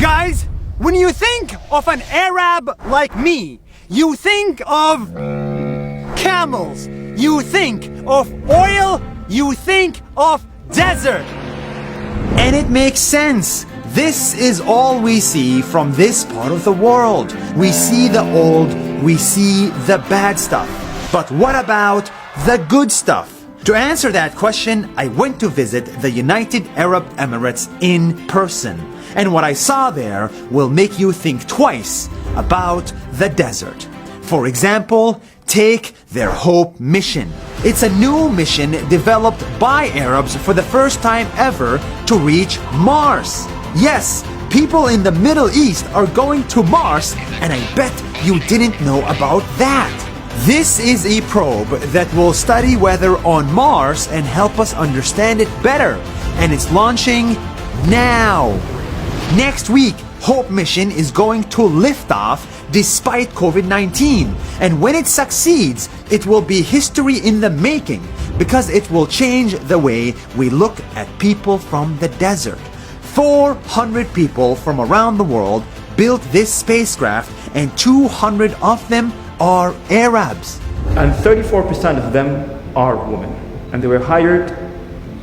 Guys, when you think of an Arab like me, you think of camels, you think of oil, you think of desert. And it makes sense. This is all we see from this part of the world. We see the old, we see the bad stuff. But what about the good stuff? To answer that question, I went to visit the United Arab Emirates in person. And what I saw there will make you think twice about the desert. For example, take their Hope mission. It's a new mission developed by Arabs for the first time ever to reach Mars. Yes, people in the Middle East are going to Mars, and I bet you didn't know about that. This is a probe that will study weather on Mars and help us understand it better. And it's launching now. Next week, Hope mission is going to lift off despite COVID-19. And when it succeeds, it will be history in the making because it will change the way we look at people from the desert. 400 people from around the world built this spacecraft, and 200 of them are Arabs. And 34% of them are women. And they were hired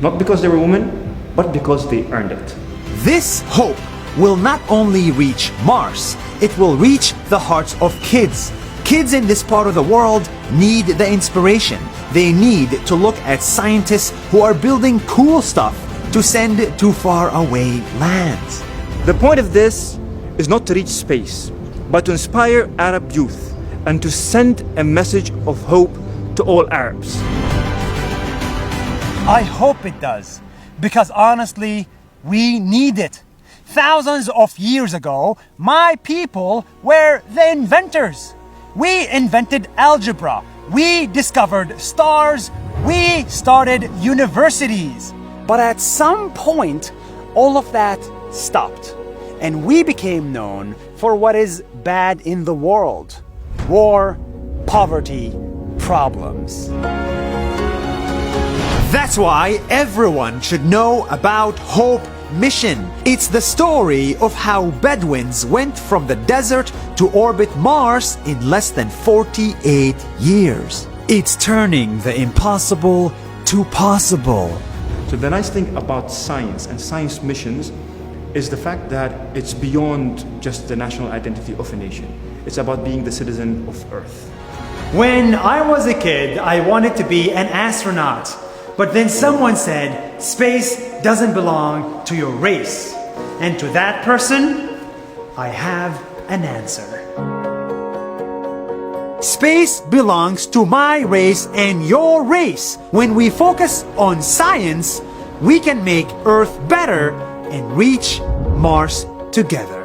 not because they were women, but because they earned it. This Hope will not only reach Mars, it will reach the hearts of kids. Kids in this part of the world need the inspiration. They need to look at scientists who are building cool stuff to send to faraway lands. The point of this is not to reach space, but to inspire Arab youth and to send a message of hope to all Arabs. I hope it does, because honestly, we need it. Thousands of years ago, my people were the inventors. We invented algebra. We discovered stars. We started universities. But at some point, all of that stopped. And we became known for what is bad in the world. War, poverty, problems. That's why everyone should know about Hope Mission. It's the story of how Bedouins went from the desert to orbit Mars in less than 48 years. It's turning the impossible to possible. So the nice thing about science and science missions is the fact that it's beyond just the national identity of a nation. It's about being the citizen of Earth. When I was a kid, I wanted to be an astronaut. But then someone said, space doesn't belong to your race. And to that person, I have an answer. Space belongs to my race and your race. When we focus on science, we can make Earth better and reach Mars together.